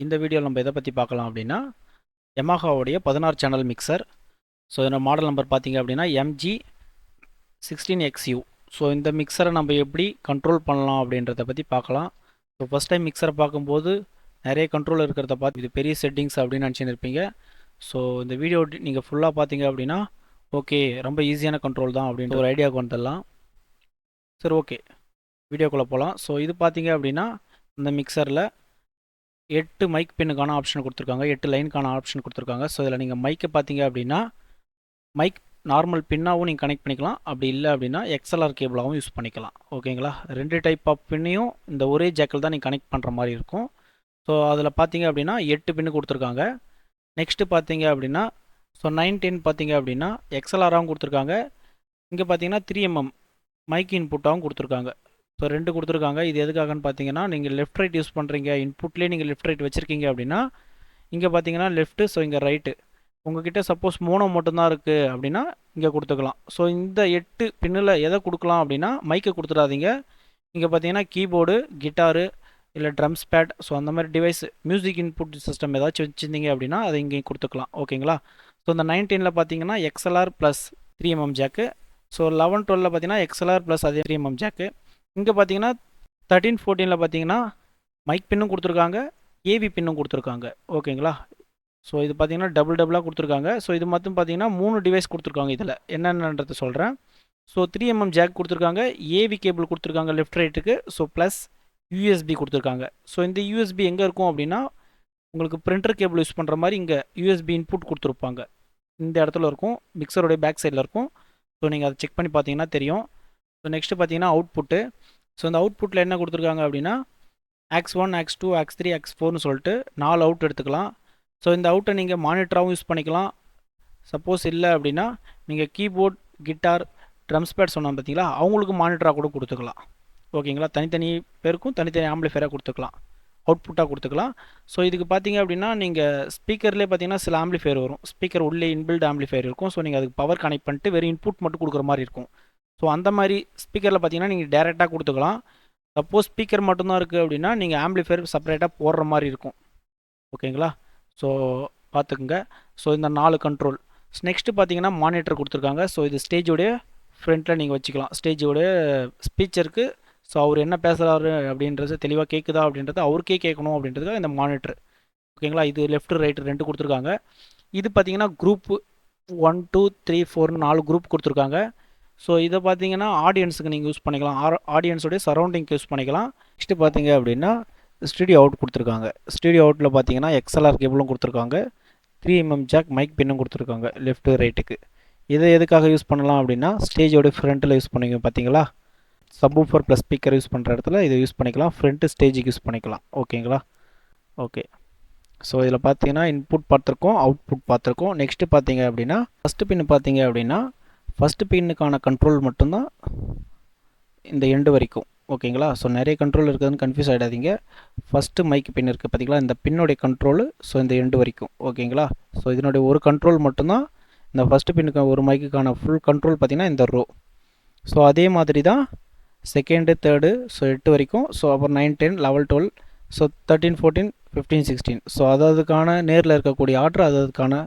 இந்த வீடியோவில் நம்ம எதை பற்றி பார்க்கலாம் அப்படின்னா யமஹாவுடைய 16 சேனல் மிக்சர். ஸோ இதோட மாடல் நம்பர் பார்த்தீங்க அப்படின்னா MG16XU. ஸோ இந்த மிக்சரை நம்ம எப்படி கண்ட்ரோல் பண்ணலாம் அப்படின்றத பற்றி பார்க்கலாம். ஸோ ஃபஸ்ட் டைம் மிக்சரை பார்க்கும்போது நிறைய கண்ட்ரோல் இருக்கிறத பார்த்து இது பெரிய செட்டிங்ஸ் அப்படின்னு நினச்சின்னு இருப்பீங்க. ஸோ இந்த வீடியோ நீங்கள் ஃபுல்லாக பார்த்தீங்க அப்படின்னா ஓகே ரொம்ப ஈஸியான கண்ட்ரோல் தான் அப்படின்ற ஒரு ஐடியாவுக்கு வந்துடலாம். சரி, ஓகே, வீடியோக்குள்ளே போகலாம். ஸோ இது பார்த்தீங்க அப்படின்னா இந்த மிக்சரில் 8 மைக் பின்னுக்கான ஆப்ஷன் கொடுத்துருக்காங்க, 8 லைனுக்கான ஆப்ஷன் கொடுத்துருக்காங்க. ஸோ இதில் நீங்கள் மைக்கை பார்த்தீங்க அப்படின்னா மைக் நார்மல் பின்னாகவும் நீங்கள் கனெக்ட் பண்ணிக்கலாம், அப்படி இல்லை அப்படின்னா XLR கேபிளாகவும் யூஸ் பண்ணிக்கலாம். ஓகேங்களா, 2 டைப் ஆஃப் பின்னையும் இந்த ஒரே ஜாக்கில் தான் நீங்கள் கனெக்ட் பண்ணுற மாதிரி இருக்கும். ஸோ அதில் பார்த்தீங்க அப்படின்னா 8 பின்னு கொடுத்துருக்காங்க. நெக்ஸ்ட்டு பார்த்தீங்க அப்படின்னா ஸோ 910 பார்த்தீங்க அப்படின்னா XLRாகவும் கொடுத்துருக்காங்க. இங்கே பார்த்தீங்கன்னா 3mm மைக் இன்புட்டாகவும் கொடுத்துருக்காங்க. ஸோ 2 கொடுத்துருக்காங்க. இது எதுக்காகன்னு பார்த்தீங்கன்னா நீங்கள் லெஃப்ட் ரைட் யூஸ் பண்ணுறீங்க, இன்புட்லேயே நீங்கள் லெஃப்ட் ரைட் வச்சுருக்கீங்க அப்படின்னா இங்கே பார்த்தீங்கன்னா லெஃப்ட்டு, ஸோ இங்கே ரைட்டு. உங்ககிட்ட சப்போஸ் மோனோ மட்டும்தான் இருக்குது அப்படின்னா இங்கே கொடுத்துக்கலாம். ஸோ இந்த 8 பின்னில் எதை கொடுக்கலாம் அப்படின்னா மைக்கை கொடுத்துடாதீங்க. இங்கே பார்த்தீங்கன்னா கீபோர்டு, கிட்டாரு, இல்லை ட்ரம்ஸ் பேட், ஸோ அந்த மாதிரி டிவைஸ் மியூசிக் இன்புட் சிஸ்டம் ஏதாச்சும் வச்சுருந்தீங்க அப்படின்னா அதை இங்கே கொடுத்துக்கலாம். ஓகேங்களா, ஸோ இந்த 910 பார்த்தீங்கன்னா XLR plus 3mm jack. So 11-12 பார்த்தீங்கன்னா XLR ப்ளஸ் அதே 3mm ஜாக்கு. இங்கே பார்த்தீங்கன்னா 13-14 பார்த்தீங்கன்னா மைக் பின்னும் கொடுத்துருக்காங்க, ஏவி பின்னும் கொடுத்துருக்காங்க. ஓகேங்களா, ஸோ இது பார்த்தீங்கன்னா டபுளாக கொடுத்துருக்காங்க. ஸோ இது மட்டும் பார்த்தீங்கன்னா 3 டிவைஸ் கொடுத்துருக்காங்க. இதில் என்னென்னன்றதை சொல்கிறேன். ஸோ 3mm ஜாக் கொடுத்துருக்காங்க, ஏவி கேபிள் கொடுத்துருக்காங்க லெஃப்ட் ரைட்டுக்கு, ஸோ ப்ளஸ் USB கொடுத்துருக்காங்க. ஸோ இந்த USB எங்கே இருக்கும் அப்படின்னா உங்களுக்கு பிரிண்டர் கேபிள் யூஸ் பண்ணுற மாதிரி இங்கே USB இன்புட் கொடுத்துருப்பாங்க. இந்த இடத்துல இருக்கும், மிக்சருடைய பேக் சைடில் இருக்கும். ஸோ நீங்கள் அதை செக் பண்ணி பார்த்தீங்கன்னா தெரியும். ஸோ நெக்ஸ்ட்டு பார்த்தீங்கன்னா அவுட்புட்டு. ஸோ இந்த அவுட்புட்டில் என்ன கொடுத்துருக்காங்க அப்படின்னா AX1, AX2, AX3, AX4னு சொல்லிட்டு 4 அவுட் எடுத்துக்கலாம். ஸோ இந்த அவுட்டை நீங்கள் மானிட்டராகவும் யூஸ் பண்ணிக்கலாம். சப்போஸ் இல்லை அப்படின்னா நீங்கள் கீபோர்ட், கிட்டார், ட்ரம்ஸ் பேட் சொன்னாங்க பார்த்தீங்களா, அவங்களுக்கு மானிட்டராக கூட கொடுத்துக்கலாம். ஓகேங்களா, தனித்தனி பேருக்கும் தனித்தனி ஆம்பிளிஃபையராக கொடுத்துக்கலாம், அவுட்புட்டாக கொடுத்துக்கலாம். ஸோ இதுக்கு பார்த்தீங்க அப்படின்னா நீங்கள் ஸ்பீக்கர்லேயே பார்த்தீங்கன்னா சில ஆம்பிளிஃபையர் வரும், ஸ்பீக்கர் உள்ளே இன்பில்ட் ஆம்பிளிஃபையர் இருக்கும். ஸோ நீங்கள் அதுக்கு பவர் கனெக்ட் பண்ணிட்டு வெறும் இன்புட் மட்டும் கொடுக்குற மாதிரி இருக்கும். ஸோ அந்த மாதிரி ஸ்பீக்கரில் பார்த்தீங்கன்னா நீங்கள் டேரெக்டாக கொடுத்துக்கலாம். சப்போஸ் ஸ்பீக்கர் மட்டும்தான் இருக்குது அப்படின்னா நீங்கள் ஆம்பிளிஃபையர் செப்பரேட்டாக போடுற மாதிரி இருக்கும். ஓகேங்களா, ஸோ பார்த்துக்குங்க. ஸோ இந்த 4 கண்ட்ரோல். நெக்ஸ்ட்டு பார்த்தீங்கன்னா மானிட்டர் கொடுத்துருக்காங்க. ஸோ இது ஸ்டேஜோடைய ஃப்ரண்ட்டில் நீங்கள் வச்சுக்கலாம். ஸ்டேஜோடைய ஸ்பீச்சருக்கு ஸோ அவர் என்ன பேசுகிறாரு அப்படின்றது தெளிவாக கேட்குதா அப்படின்றது அவருக்கே கேட்கணும் அப்படின்றதுக்காக இந்த மானிட்டர். ஓகேங்களா, இது லெஃப்ட் ரைட்டு 2 கொடுத்துருக்காங்க. இது பார்த்தீங்கன்னா குரூப்பு 1, 2, 3, 4 4 குரூப் கொடுத்துருக்காங்க. ஸோ இதை பார்த்தீங்கன்னா ஆடியன்ஸுக்கு நீங்கள் யூஸ் பண்ணிக்கலாம், ஆடியன்ஸோடைய சரௌண்டிங்க்கு யூஸ் பண்ணிக்கலாம். நெக்ஸ்ட்டு பார்த்தீங்க அப்படின்னா ஸ்டூடியோ அவுட் கொடுத்துருக்காங்க. ஸ்டூடியோ அவுட்டில் பார்த்தீங்கன்னா XLR கேபிளும் கொடுத்துருக்காங்க, 3mm ஜாக் மைக் பின்னும் கொடுத்துருக்காங்க லெஃப்ட் ரைட்டுக்கு. இதை எதுக்காக யூஸ் பண்ணலாம் அப்படின்னா ஸ்டேஜோட ஃப்ரண்ட்டில் யூஸ் பண்ணிங்க பார்த்தீங்களா, சப்வூஃபர் ப்ளஸ் ஸ்பீக்கர் யூஸ் பண்ணுற இடத்துல இதை யூஸ் பண்ணிக்கலாம், ஃப்ரண்ட்டு ஸ்டேஜுக்கு யூஸ் பண்ணிக்கலாம். ஓகேங்களா, ஓகே. ஸோ இதில் பார்த்தீங்கன்னா இன்புட் பார்த்துருக்கோம், அவுட்புட் பார்த்துருக்கோம். நெக்ஸ்ட்டு பார்த்தீங்க அப்படின்னா ஃபஸ்ட்டு பின் பார்த்தீங்க அப்படின்னா ஃபஸ்ட்டு பின்னுக்கான கண்ட்ரோல் மட்டும்தான் இந்த எண்டு வரைக்கும். ஓகேங்களா, ஸோ நிறைய கண்ட்ரோல் இருக்குதுன்னு கன்ஃபியூஸ் ஆகிடாதீங்க. ஃபஸ்ட்டு மைக் பின் இருக்குது பார்த்தீங்களா, இந்த பின்னுடைய கண்ட்ரோலு ஸோ இந்த எண்டு வரைக்கும். ஓகேங்களா, ஸோ இதனுடைய ஒரு கண்ட்ரோல் மட்டும்தான் இந்த ஃபஸ்ட்டு பின்னுக்கு ஒரு மைக்குக்கான ஃபுல் கண்ட்ரோல் பார்த்திங்கன்னா இந்த ரோ. ஸோ அதே மாதிரி தான் செகண்டு, தேர்டு, ஸோ 8 வரைக்கும். ஸோ அப்புறம் 9, 10, 11, 12, ஸோ 13, 14, 15, 16. ஸோ அதுக்கான நேரில் இருக்கக்கூடிய ஆர்டர் அதுக்கான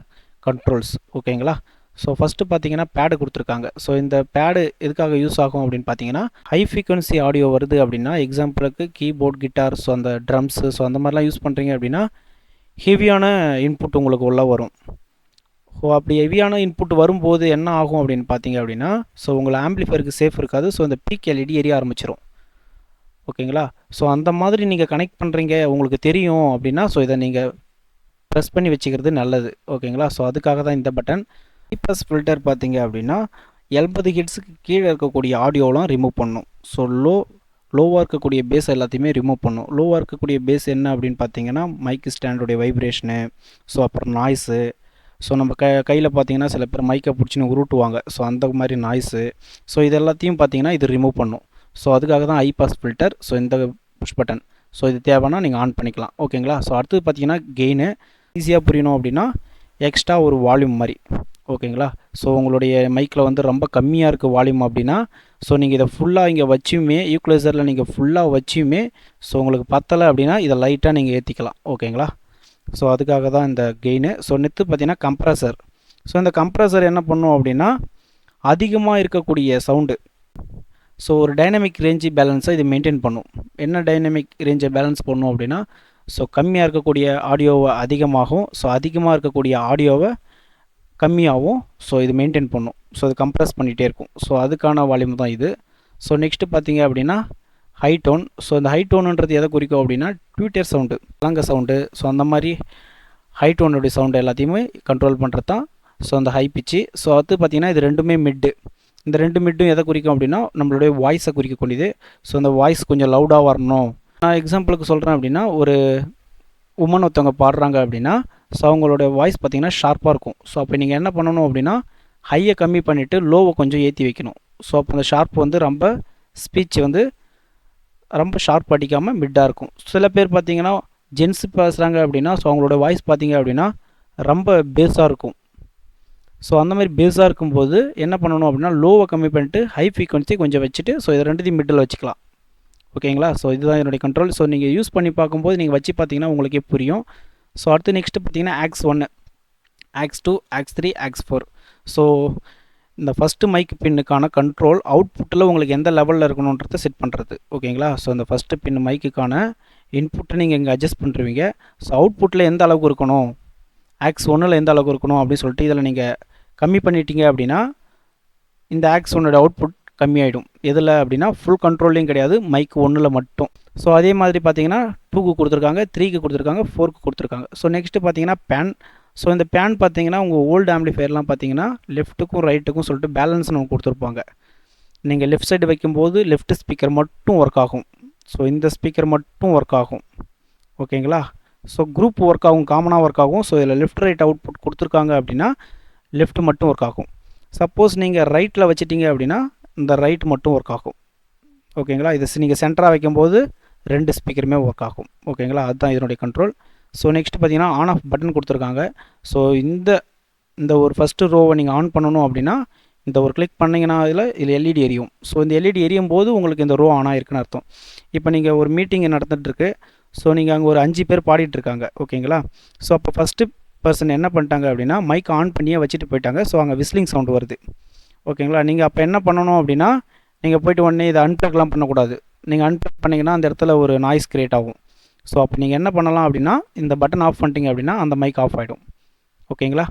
கண்ட்ரோல்ஸ். ஓகேங்களா, ஸோ ஃபஸ்ட்டு பார்த்தீங்கன்னா பேடு கொடுத்துருக்காங்க. ஸோ இந்த பேடு எதுக்காக யூஸ் ஆகும் அப்படின்னு பார்த்தீங்கன்னா ஹை ஃப்ரீக்வன்சி ஆடியோ வருது அப்படின்னா, எக்ஸாம்பிளுக்கு கீபோர்ட், கிட்டார், ஸோ அந்த ட்ரம்ஸு, ஸோ அந்த மாதிரிலாம் யூஸ் பண்ணுறீங்க அப்படின்னா ஹெவியான இன்புட் உங்களுக்கு உள்ளே வரும். ஸோ அப்படி ஹெவியான இன்புட் வரும்போது என்ன ஆகும் அப்படின்னு பார்த்தீங்க அப்படின்னா ஸோ உங்களை ஆம்பிளிஃபையருக்கு சேஃப் இருக்காது. ஸோ இந்த பீக் எல்இடி எரிய ஆரம்பிச்சிடும். ஓகேங்களா, ஸோ அந்த மாதிரி நீங்கள் கனெக்ட் பண்ணுறீங்க உங்களுக்கு தெரியும் அப்படின்னா ஸோ இதை நீங்கள் ப்ரெஸ் பண்ணி வச்சுக்கிறது நல்லது. ஓகேங்களா, ஸோ அதுக்காக தான் இந்த பட்டன். ப்ளஸ் ஃபில்டர் பார்த்தீங்க அப்படின்னா 80 ஹெர்ட்ஸுக்கு கீழே இருக்கக்கூடிய ஆடியோலாம் ரிமூவ் பண்ணும். ஸோ லோவாக இருக்கக்கூடிய பேஸ் எல்லாத்தையுமே ரிமூவ் பண்ணும். லோவாக இருக்கக்கூடிய பேஸ் என்ன அப்படின்னு பார்த்தீங்கன்னா மைக் ஸ்டாண்டுடைய வைப்ரேஷனு, ஸோ அப்புறம் நாய்ஸு. ஸோ நம்ம கையில் பார்த்தீங்கன்னா சில பேர் மைக்கை பிடிச்சின்னு உருட்டுவாங்க, ஸோ அந்த மாதிரி நாய்ஸு. ஸோ இது எல்லாத்தையும் பார்த்தீங்கன்னா இது ரிமூவ் பண்ணும். ஸோ அதுக்காக தான் ஐபாஸ் ஃபில்டர். ஸோ இந்த புஷ் பட்டன். ஸோ இது தேவைன்னா நீங்கள் ஆன் பண்ணிக்கலாம். ஓகேங்களா, ஸோ அடுத்தது பார்த்தீங்கன்னா கெயினு. ஈஸியாக புரியணும் அப்படின்னா எக்ஸ்ட்ரா ஒரு வால்யூம் மாதிரி. ஓகேங்களா, ஸோ உங்களுடைய மைக்கில் வந்து ரொம்ப கம்மியாக இருக்குது வால்யூம் அப்படின்னா ஸோ நீங்கள் இதை ஃபுல்லாக இங்கே வச்சுமே ஈக்குவலைசரில் நீங்கள் ஃபுல்லாக வச்சுமே ஸோ உங்களுக்கு பத்தலை அப்படின்னா இதை லைட்டாக நீங்கள் ஏற்றிக்கலாம். ஓகேங்களா, ஸோ அதுக்காக தான் இந்த கெயின். ஸோ நெக்ஸ்ட்டு பார்த்தீங்கன்னா கம்ப்ரஸர். ஸோ இந்த கம்ப்ரஸர் என்ன பண்ணும் அப்படின்னா அதிகமாக இருக்கக்கூடிய சவுண்டு, ஸோ ஒரு டைனமிக் ரேஞ்சு பேலன்ஸை இது மெயின்டைன் பண்ணும். என்ன டைனமிக் ரேஞ்சை பேலன்ஸ் பண்ணும் அப்படின்னா, ஸோ கம்மியாக இருக்கக்கூடிய ஆடியோவை அதிகமாகும், ஸோ அதிகமாக இருக்கக்கூடிய ஆடியோவை கம்மியாகவும் ஸோ இது மெயின்டைன் பண்ணும். ஸோ இது கம்ப்ரஸ் பண்ணிகிட்டே இருக்கும். ஸோ அதுக்கான வால்யூம் தான் இது. ஸோ நெக்ஸ்ட்டு பார்த்தீங்க அப்படின்னா ஹை டோன். ஸோ இந்த ஹை டோனுன்றது எதை குறிக்கும் அப்படின்னா ட்விட்டர் சவுண்டு, அலங்க சவுண்டு, ஸோ அந்த மாதிரி ஹை டோனுடைய சவுண்டு எல்லாத்தையுமே கண்ட்ரோல் பண்ணுறது தான் ஸோ அந்த ஹை பிச்சு. ஸோ அது பார்த்திங்கன்னா இது ரெண்டுமே மிட்டு. இந்த ரெண்டு மிட்டும் எதை குறிக்கும் அப்படின்னா நம்மளுடைய வாய்ஸை குறிக்கக்கூடியது. ஸோ அந்த வாய்ஸ் கொஞ்சம் லவுடாக வரணும். நான் எக்ஸாம்பிளுக்கு சொல்கிறேன் அப்படின்னா ஒரு உமன் ஒருத்தவங்க பாடுறாங்க அப்படின்னா ஸோ அவங்களோட வாய்ஸ் பார்த்திங்கன்னா ஷார்ப்பாக இருக்கும். ஸோ அப்போ நீங்கள் என்ன பண்ணணும் அப்படின்னா ஹையை கம்மி பண்ணிவிட்டு லோவை கொஞ்சம் ஏற்றி வைக்கணும். ஸோ அப்போ அந்த ஷார்ப் வந்து ரொம்ப ஸ்பீச் வந்து ரொம்ப ஷார்ப் அடிக்காமல் மிட்டாக இருக்கும். சில பேர் பார்த்திங்கன்னா ஜென்ஸு பேசுகிறாங்க அப்படின்னா ஸோ அவங்களோட வாய்ஸ் பார்த்திங்க அப்படின்னா ரொம்ப பேஸாக இருக்கும். ஸோ அந்த மாதிரி பேஸாக இருக்கும்போது என்ன பண்ணணும் அப்படின்னா லோவை கம்மி பண்ணிட்டு ஹை ஃப்ரீக்வன்சி கொஞ்சம் வச்சுட்டு ஸோ இது ரெண்டுத்தையும் மிட்டில் வச்சுக்கலாம். ஓகேங்களா? ஸோ இதுதான் என்னுடைய கண்ட்ரோல். ஸோ நீங்கள் யூஸ் பண்ணி பார்க்கும்போது நீங்கள் வச்சு பார்த்தீங்கன்னா உங்களுக்கே புரியும். ஸோ அடுத்து நெக்ஸ்ட்டு பார்த்தீங்கன்னா aux 1, aux 2, aux 3, aux 4. So இந்த ஃபஸ்ட்டு மைக் பின்னுக்கான கண்ட்ரோல் அவுட்புட்டில் உங்களுக்கு எந்த லெவலில் இருக்கணுன்றதை செட் பண்ணுறது. ஓகேங்களா? ஸோ இந்த ஃபஸ்ட்டு பின் மைக்குக்கான இன்புட்டை நீங்கள் இங்கே அட்ஜஸ்ட் பண்ணுறீங்க. ஸோ அவுட்புட்டில் எந்த அளவுக்கு இருக்கணும், ஆக்ஸ் 1ல் எந்த அளவுக்கு இருக்கணும் அப்படின்னு சொல்லிட்டு இதில் நீங்கள் கம்மி பண்ணிட்டீங்க அப்படின்னா இந்த ஆக்ஸ் 1ஓட அவுட்புட் கம்மியாயிடும். எதில் அப்படின்னா ஃபுல் கண்ட்ரோல்லையும் கிடையாது, மைக் 1ல் மட்டும். ஸோ அதே மாதிரி பார்த்தீங்கன்னா 2க்கு கொடுத்துருக்காங்க, 3க்கு கொடுத்துருக்காங்க, 4க்கு கொடுத்துருக்காங்க. ஸோ நெக்ஸ்ட்டு பார்த்தீங்கன்னா பேன். ஸோ இந்த பேன் பார்த்தீங்கன்னா உங்கள் ஓல்டு ஆம்பிளிஃபயர்லாம் பார்த்தீங்கன்னா லெஃப்ட்டுக்கும் ரைட்டுக்கும் சொல்லிட்டு பேலன்ஸ்னு ஒன்று கொடுத்துருப்பாங்க. நீங்கள் லெஃப்ட் சைடு வைக்கும்போது லெஃப்ட் ஸ்பீக்கர் மட்டும் ஒர்க் ஆகும். ஸோ இந்த ஸ்பீக்கர் மட்டும் ஒர்க் ஆகும். ஓகேங்களா? ஸோ குரூப் ஒர்க் ஆகும், காமனாக ஒர்க் ஆகும். ஸோ இதில் லெஃப்ட் ரைட் அவுட்புட் கொடுத்துருக்காங்க அப்படின்னா லெஃப்ட் மட்டும் ஒர்க் ஆகும். சப்போஸ் நீங்கள் ரைட்டில் வச்சிட்டிங்க அப்படின்னா இந்த ரைட் மட்டும் ஒர்க் ஆகும். ஓகேங்களா? இது நீங்கள் சென்டராக வைக்கும்போது ரெண்டு ஸ்பீக்கருமே ஒர்க் ஆகும். ஓகேங்களா? அதுதான் இதனுடைய கண்ட்ரோல். ஸோ நெக்ஸ்ட் பார்த்தீங்கன்னா ஆன் ஆஃப் பட்டன் கொடுத்துருக்காங்க. ஸோ இந்த ஒரு ஃபஸ்ட்டு ரோவை நீங்கள் ஆன் பண்ணணும் அப்படின்னா இந்த ஒரு கிளிக் பண்ணிங்கன்னா இதில் எல்இடி எரியும். ஸோ இந்த எல்இடி எரியும் போது உங்களுக்கு இந்த ரோ ஆன் ஆகிருக்குன்னு அர்த்தம். இப்போ நீங்கள் ஒரு மீட்டிங் நடந்துகிட்ருக்கு. ஸோ நீங்கள் அங்கே ஒரு 5 பேர் பாடிட்டுருக்காங்க. ஓகேங்களா? ஸோ அப்போ ஃபஸ்ட்டு பர்சன் என்ன பண்ணிட்டாங்க அப்படின்னா மைக் ஆன் பண்ணியே வச்சுட்டு போயிட்டாங்க. ஸோ அங்கே விஸ்லிங் சவுண்டு வருது. ஓகேங்களா? நீங்கள் அப்போ என்ன பண்ணணும் அப்படின்னா நீங்கள் போய்ட்டு உடனே இதை அன்ப்ளக்லாம் பண்ணக்கூடாது. நீங்கள் அன்ப்ளக் பண்ணிங்கன்னா அந்த இடத்துல ஒரு நாய்ஸ் க்ரியேட் ஆகும். ஸோ அப்போ நீங்கள் என்ன பண்ணலாம் அப்படின்னா இந்த பட்டன் ஆஃப் பண்ணிட்டீங்க அப்படின்னா அந்த மைக் ஆஃப் ஆகிடும். ஓகேங்களா?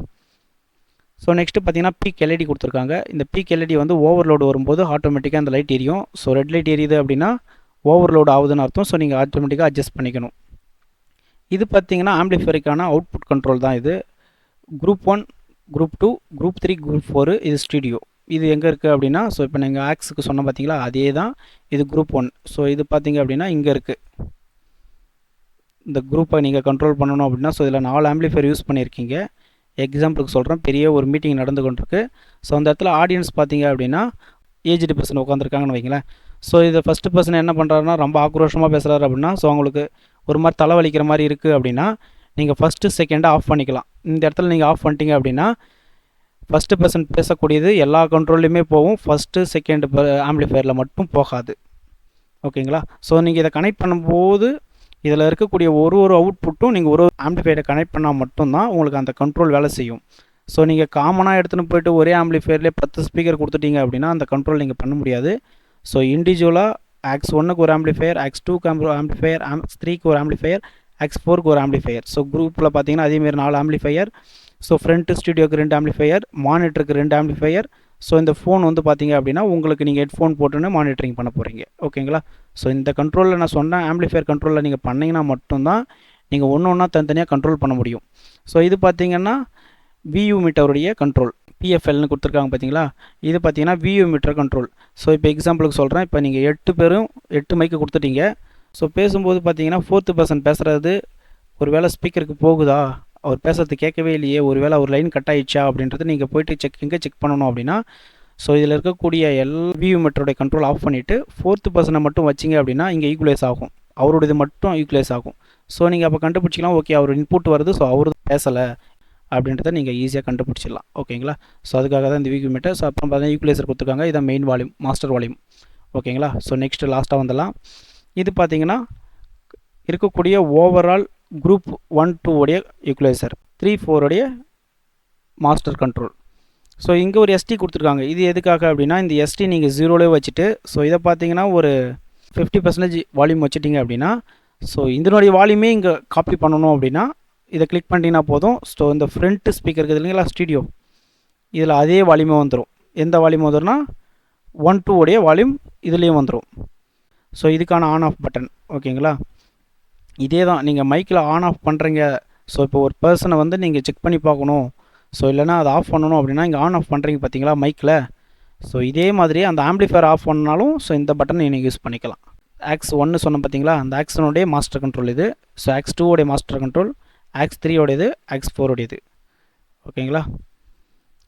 ஸோ நெக்ஸ்ட்டு பார்த்தீங்கன்னா பீக் எல்இடி கொடுத்துருக்காங்க. இந்த பீக் எல்இடி வந்து ஓவர்லோடு வரும்போது ஆட்டோமேட்டிக்காக அந்த லைட் எரியும். ஸோ ரெட் லைட் எரியுது அப்படின்னா ஓவர்லோடு ஆகுதுன்னு அர்த்தம். ஸோ நீங்கள் ஆட்டோமேட்டிக்காக அட்ஜஸ்ட் பண்ணிக்கணும். இது பார்த்தீங்கன்னா ஆம்பிளிஃபயருக்கான அவுட்புட் கண்ட்ரோல் தான் இது. குரூப் 1, குரூப் 2, குரூப் 3, குரூப் 4 இது ஸ்டூடியோ. இது எங்கே இருக்குது அப்படின்னா ஸோ இப்போ நீங்கள் ஆக்ஸுக்கு சொன்ன பார்த்தீங்களா அதே தான் இது குரூப் 1. ஸோ இது பார்த்தீங்க அப்படின்னா இங்கே இருக்குது. இந்த குரூப்பை நீங்கள் கண்ட்ரோல் பண்ணணும் அப்படின்னா ஸோ இதில் 4 ஆம்பிளிஃபயர் யூஸ் பண்ணியிருக்கீங்க. எக்ஸாம்பிளுக்கு சொல்கிறேன், பெரிய ஒரு மீட்டிங் நடந்து கொண்டிருக்கு. ஸோ அந்த இடத்துல ஆடியன்ஸ் பார்த்தீங்க அப்படின்னா ஏஜ்டு பர்சன் உட்காந்துருக்காங்கன்னு வைங்களேன். ஸோ இதை ஃபஸ்ட்டு பர்சன் என்ன பண்ணுறாருன்னா ரொம்ப ஆக்ரோஷமாக பேசுகிறாரு அப்படின்னா ஸோ அவங்களுக்கு ஒரு மாதிரி தலைவலிக்கிற மாதிரி இருக்குது அப்படின்னா நீங்கள் ஃபஸ்ட்டு செகண்டை ஆஃப் பண்ணிக்கலாம். இந்த இடத்துல நீங்கள் ஆஃப் பண்ணிட்டீங்க அப்படின்னா ஃபஸ்ட்டு பர்சன் பேசக்கூடியது எல்லா கண்ட்ரோல்லையுமே போகும், ஃபஸ்ட்டு செகண்ட் ஆம்பிளிஃபயரில் மட்டும் போகாது. ஓகேங்களா? ஸோ நீங்கள் இதை கனெக்ட் பண்ணும்போது இதில் இருக்கக்கூடிய ஒரு அவுட்புட்டும் நீங்கள் ஒரு ஆம்பிளிஃபயரை கனெக்ட் பண்ணால் மட்டும்தான் உங்களுக்கு அந்த கண்ட்ரோல் வேலை செய்யும். ஸோ நீங்கள் காமனாக எடுத்துகிட்டு போய்ட்டு ஒரே ஆம்பிளிஃபயர்லேயே 10 ஸ்பீக்கர் கொடுத்துட்டீங்க அப்படின்னா அந்த கண்ட்ரோல் நீங்கள் பண்ண முடியாது. ஸோ இண்டிவிஜுவலாக ஆக்ஸ் 1க்கு ஒரு ஆம்பிளிஃபயர், ஆக்ஸ் 2க்கு ஒரு ஆம்பிளிஃபயர், ஆக்ஸ் 3க்கு ஒரு ஆம்பிளிஃபயர், ஆக்ஸ் 4க்கு ஒரு ஆம்பிளிஃபயர். ஸோ குரூப்பில் பார்த்தீங்கன்னா அதேமாரி 4 ஆம்பிளிஃபயர். ஸோ ஃப்ரண்ட்டு ஸ்டுடியோக்கு 2 ஆம்பிளிஃபயர், மானிட்டருக்கு 2 ஆம்பிளிஃபயர். ஸோ இந்த ஃபோன் வந்து பார்த்தீங்க அப்படின்னா உங்களுக்கு நீங்கள் ஹெட்ஃபோன் போட்டுன்னு மானிட்டரிங் பண்ண போகிறீங்க. ஓகேங்களா? ஸோ இந்த கண்ட்ரோலில் நான் சொன்ன ஆம்பிளிஃபயர் கண்ட்ரோலில் நீங்கள் பண்ணிங்கன்னா மட்டும்தான் நீங்கள் ஒன்றா தனித்தனியாக கண்ட்ரோல் பண்ண முடியும். ஸோ இது பார்த்தீங்கன்னா வியூ மீட்டருடைய கண்ட்ரோல், பிஎஃப்எல்னு கொடுத்துருக்காங்க பார்த்தீங்களா? இது பார்த்தீங்கன்னா வியூ மீட்டர் கண்ட்ரோல். ஸோ இப்போ எக்ஸாம்பிளுக்கு சொல்கிறேன், இப்போ நீங்கள் 8 பேரும் 8 மைக்கு கொடுத்துட்டீங்க. ஸோ பேசும்போது பார்த்தீங்கன்னா 4th பர்சன் பேசுகிறது ஒரு வேளை ஸ்பீக்கருக்கு போகுதா, அவர் பேசுறது கேட்கவே இல்லையே, ஒரு வேளை ஒரு லைன் கட் ஆகிடுச்சா அப்படின்றது நீங்கள் போய்ட்டு எங்கே செக் பண்ணணும் அப்படின்னா ஸோ இதில் இருக்கக்கூடிய வியூ மீட்டருடைய கண்ட்ரோல் ஆஃப் பண்ணிவிட்டு 4th பர்சனை மட்டும் வச்சிங்க அப்படின்னா இங்கே ஈக்குவலைஸ் ஆகும், அவருடையது மட்டும் ஈக்குவலைஸ் ஆகும். ஸோ நீங்கள் அப்போ கண்டுபிடிச்சிக்கலாம், ஓகே அவர் இன்புட் வருது, ஸோ அவர் பேசலை அப்படின்றத நீங்கள் ஈஸியாக கண்டுபிடிச்சிடலாம். ஓகேங்களா? ஸோ அதுக்காக தான் இந்த வியூ மீட்டர். ஸோ அப்புறம் பார்த்தீங்கன்னா ஈக்குவலைசர் கொடுத்துருக்காங்க, இதான் மெயின் வால்யூம், மாஸ்டர் வால்யூம். ஓகேங்களா? ஸோ நெக்ஸ்ட்டு லாஸ்ட்டாக வந்துடலாம். இது பார்த்தீங்கன்னா இருக்கக்கூடிய ஓவரால் குரூப் 1 2 உடைய ஈக்குவலைசர், 3 4 உடைய மாஸ்டர் கண்ட்ரோல். ஸோ இங்கே ஒரு எஸ்டி கொடுத்துருக்காங்க. இது எதுக்காக அப்படின்னா, இந்த எஸ்டி நீங்கள் ஜீரோலேயே வச்சுட்டு, ஸோ இதை பார்த்தீங்கன்னா ஒரு 50% வால்யூம் வச்சுட்டிங்க அப்படின்னா, ஸோ இதனுடைய வால்யூமே இங்கே காப்பி பண்ணணும் அப்படின்னா இதை கிளிக் பண்ணிட்டீங்கன்னா போதும். ஸோ இந்த ஃப்ரண்ட் ஸ்பீக்கர் இருக்குது இல்லைங்களா, ஸ்டீடியோ, இதில் அதே வால்யூமே வந்துடும். எந்த வால்யூம் வந்துடும்னா 1 2 உடைய வால்யூம் இதுலேயும் வந்துடும். ஸோ இதுக்கான ஆன் ஆஃப் பட்டன். ஓகேங்களா, இதே தான் நீங்கள் மைக்கில் ஆன் ஆஃப் பண்ணுறீங்க. ஸோ இப்போ ஒரு பர்சனை வந்து நீங்கள் செக் பண்ணி பார்க்கணும், ஸோ இல்லைனா அதை ஆஃப் பண்ணணும் அப்படின்னா இங்கே ஆன் ஆஃப் பண்ணுறீங்க பார்த்தீங்களா மைக்கில். ஸோ இதே மாதிரி அந்த ஆம்பிளிஃபையர் ஆஃப் பண்ணாலும் ஸோ இந்த பட்டன் நீங்கள் யூஸ் பண்ணிக்கலாம். ஆக்ஸ் 1 சொன்ன பார்த்தீங்களா, அந்த ஆக்ஸ் 1 மாஸ்டர் கண்ட்ரோல் இது. So aux 2 master control, aux 3 இது, ஆக்ஸ் 4 இது. ஓகேங்களா,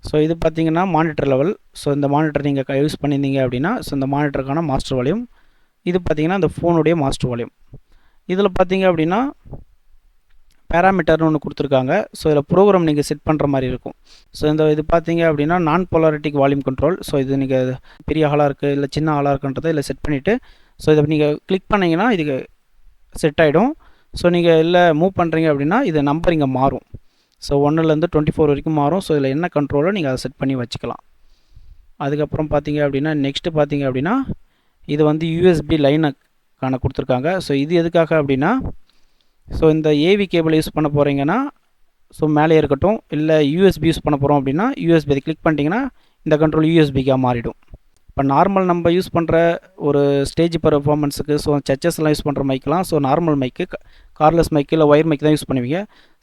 ஸோ இது பார்த்தீங்கன்னா மானிட்டர் லெவல். ஸோ இந்த மானிட்டர் நீங்கள் யூஸ் பண்ணியிருந்தீங்க அப்படின்னா ஸோ இந்த மானிட்டருக்கான மாஸ்டர் வால்யூம். இது பார்த்தீங்கன்னா இந்த ஃபோனுடைய மாஸ்டர் வால்யூம். இதில் பார்த்தீங்க அப்படின்னா பேராமீட்டர்னு ஒன்று கொடுத்துருக்காங்க. ஸோ இதில் ப்ரோக்ராம் நீங்கள் செட் பண்ணுற மாதிரி இருக்கும். ஸோ இந்த இது பார்த்தீங்க அப்படின்னா நான் போலாரிட்டிக் வால்யூம் கண்ட்ரோல். ஸோ இது நீங்கள் பெரிய ஹாலாக இருக்குது இல்லை சின்ன ஹாலாக இருக்குன்றதை இதில் செட் பண்ணிவிட்டு, ஸோ இதை நீங்கள் கிளிக் பண்ணிங்கன்னா இதுக்கு செட் ஆகிடும். ஸோ நீங்கள் இல்லை மூவ் பண்ணுறீங்க அப்படின்னா இது நம்பர் இங்கே மாறும். ஸோ 1லேருந்து 24 வரைக்கும் மாறும். ஸோ இதில் என்ன கண்ட்ரோலோ நீங்கள் அதை செட் பண்ணி வச்சுக்கலாம். அதுக்கப்புறம் பார்த்தீங்க அப்படின்னா நெக்ஸ்ட்டு பார்த்தீங்க அப்படின்னா இது வந்து யூஎஸ்பி லைனுக்கான கொடுத்துருக்காங்க. ஸோ இது எதுக்காக அப்படின்னா, ஸோ இந்த ஏவி கேபிள் யூஸ் பண்ண போகிறீங்கன்னா ஸோ மேலே இருக்கட்டும், இல்லை யூஎஸ்பி யூஸ் பண்ண போகிறோம் அப்படின்னா யூஎஸ்பி அதை கிளிக் பண்ணிட்டீங்கன்னா இந்த கண்ட்ரோல் யூஎஸ்பிக்காக மாறிடும். இப்போ நார்மல் நம்ம யூஸ் பண்ணுற ஒரு ஸ்டேஜ் பர்ஃபார்மன்ஸுக்கு, ஸோ சர்ச்சஸ்லாம் யூஸ் பண்ணுற மைக்கெலாம், ஸோ நார்மல் மைக்கு, கார்லெஸ் மைக்கு இல்லை ஒயர் மைக் தான் யூஸ் பண்ணுவீங்க.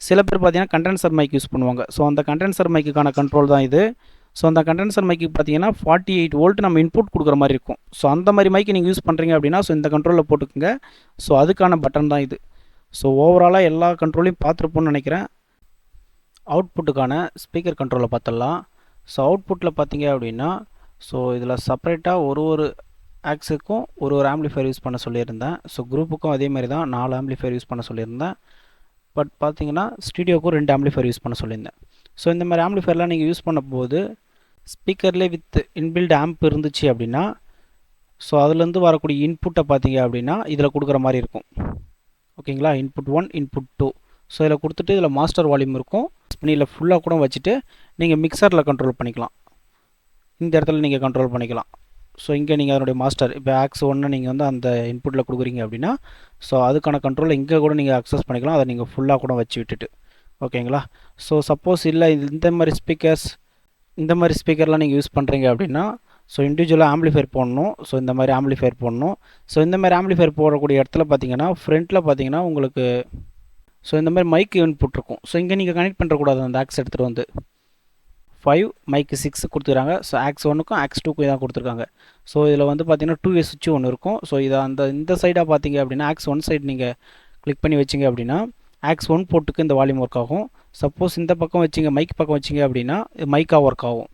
சில பேர் பார்த்தீங்கன்னா கண்டென்சர் மைக் யூஸ் பண்ணுவாங்க. ஸோ அந்த கண்டென்சர் மைக்குக்கான கண்ட்ரோல் தான் இது. ஸோ அந்த கண்டென்சர் மைக்கு பார்த்தீங்கன்னா 48 வோல்ட் நம்ம இன்புட் கொடுக்குற மாதிரி இருக்கும். ஸோ அந்த மாதிரி மைக்கு நீங்கள் யூஸ் பண்ணுறீங்க அப்படின்னா ஸோ இந்த கண்ட்ரோலில் போட்டுக்குங்க. ஸோ அதுக்கான பட்டன் தான் இது. ஸோ ஓவராலாக எல்லா கண்ட்ரோலையும் பார்த்துருப்போன்னு நினைக்கிறேன். அவுட்புட்டுக்கான ஸ்பீக்கர் கண்ட்ரோலை பார்த்துடலாம். ஸோ அவுட்புட்டில் பார்த்தீங்க அப்படின்னா ஸோ இதில் செப்பரேட்டாக ஒரு ஆக்ஸுக்கும் ஒரு ஆம்பிளிஃபையர் யூஸ் பண்ண சொல்லியிருந்தேன். ஸோ குரூப்புக்கும் அதே மாதிரி தான் 4 ஆம்பிளிஃபையர் யூஸ் பண்ண சொல்லியிருந்தேன். பட் பார்த்தீங்கன்னா ஸ்டூடியோக்கும் 2 ஆம்பிளிஃபையர் யூஸ் பண்ண சொல்லியிருந்தேன். ஸோ இந்த மாதிரி ஆம்பிளிஃபையர்லாம் நீங்கள் யூஸ் பண்ணும்போது ஸ்பீக்கர்லேயே வித் இன்பில்ட் ஆம்ப் இருந்துச்சு அப்படின்னா ஸோ அதுலேருந்து வரக்கூடிய இன்புட்டை பார்த்தீங்க அப்படின்னா இதில் கொடுக்குற மாதிரி இருக்கும். ஓகேங்களா, இன்புட் 1 இன்புட் 2. ஸோ இதில் கொடுத்துட்டு இதில் மாஸ்டர் வால்யூம் இருக்கும். இதில் ஃபுல்லாக கூட வச்சுட்டு நீங்கள் மிக்சரில் கண்ட்ரோல் பண்ணிக்கலாம். இந்த இடத்துல நீங்கள் கண்ட்ரோல் பண்ணிக்கலாம். ஸோ இங்கே நீங்கள் அதனுடைய மாஸ்டர் இப்போ ஆக்ஸ் 1 நீங்கள் வந்து அந்த இன்புட்டில் கொடுக்குறீங்க அப்படின்னா ஸோ அதுக்கான கண்ட்ரோல் இங்கே கூட நீங்கள் அக்சஸ் பண்ணிக்கலாம். அதை நீங்கள் ஃபுல்லாக கூட வச்சு விட்டுட்டு. ஓகேங்களா, ஸோ சப்போஸ் இல்லை இந்த மாதிரி ஸ்பீக்கர்லாம் நீங்கள் யூஸ் பண்ணுறீங்க அப்படின்னா ஸோ இண்டிவிஜுவலாக ஆம்பிளிஃபையர் போடணும். ஸோ இந்த மாதிரி ஆம்பிளிஃபையர் போடணும். ஸோ இந்த மாதிரி ஆம்பிளிஃபையர் போடக்கூடிய இடத்துல பார்த்தீங்கன்னா ஃப்ரண்ட்டில் பார்த்தீங்கன்னா உங்களுக்கு ஸோ இந்த மாதிரி மைக் இன்புட் இருக்கும். ஸோ இங்கே நீங்கள் கனெக்ட் பண்ணுறக்கூடாது. அந்த ஆக்ஸ் எடுத்துகிட்டு வந்து 5 மைக்கு 6 கொடுத்துருக்காங்க. ஸோ ஆக்ஸ் 1க்கும் ஆக்ஸ் 2க்கும் தான் கொடுத்துருக்காங்க. ஸோ இதில் வந்து பார்த்தீங்கன்னா 2 வே சுவிட்ச் ஒன்று இருக்கும். ஸோ இதை இந்த சைடாக பார்த்தீங்க அப்படின்னா ஆக்ஸ் 1 சைடு நீங்கள் கிளிக் பண்ணி வச்சிங்க அப்படின்னா ஆக்ஸ் 1 போர்ட்டுக்கு இந்த வால்யூம் ஒர்க் ஆகும். சப்போஸ் இந்த பக்கம் வச்சிங்க மைக் பக்கம் வச்சிங்க அப்படின்னா மைக்காக ஒர்க் ஆகும்.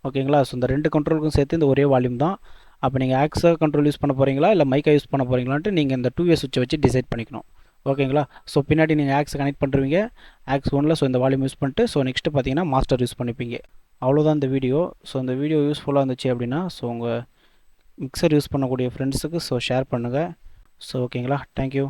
ஓகேங்களா, ஸோ இந்த 2 கண்ட்ரோலுக்கும் சேர்த்து இந்த ஒரே வால்யூம் தான். அப்போ நீங்கள் ஆக்ஸாக கண்ட்ரோல் யூஸ் பண்ண போகிறீங்களா இல்லை மைக்காக யூஸ் பண்ண போகிறீங்களான்ட்டு நீங்கள் இந்த 2 வே சுவிட்சை வச்சு டிசைட் பண்ணிக்கணும். ஓகேங்களா, ஸோ பின்னாடி நீங்கள் ஆக்ஸை கனெக்ட் பண்ணுறீங்க ஆக்ஸ் 1ல். ஸோ இந்த வால்யூம் யூஸ் பண்ணிட்டு ஸோ நெக்ஸ்ட்டு பார்த்தீங்கன்னா மாஸ்டர் யூஸ் பண்ணிப்பீங்க. அவ்வளோதான் இந்த வீடியோ. ஸோ இந்த வீடியோ யூஸ்ஃபுல்லாக இருந்துச்சு அப்படின்னா ஸோ உங்கள் மிக்சர் யூஸ் பண்ணக்கூடிய ஃப்ரெண்ட்ஸுக்கு ஸோ ஷேர் பண்ணுங்கள். ஸோ ஓகேங்களா, தேங்க்யூ.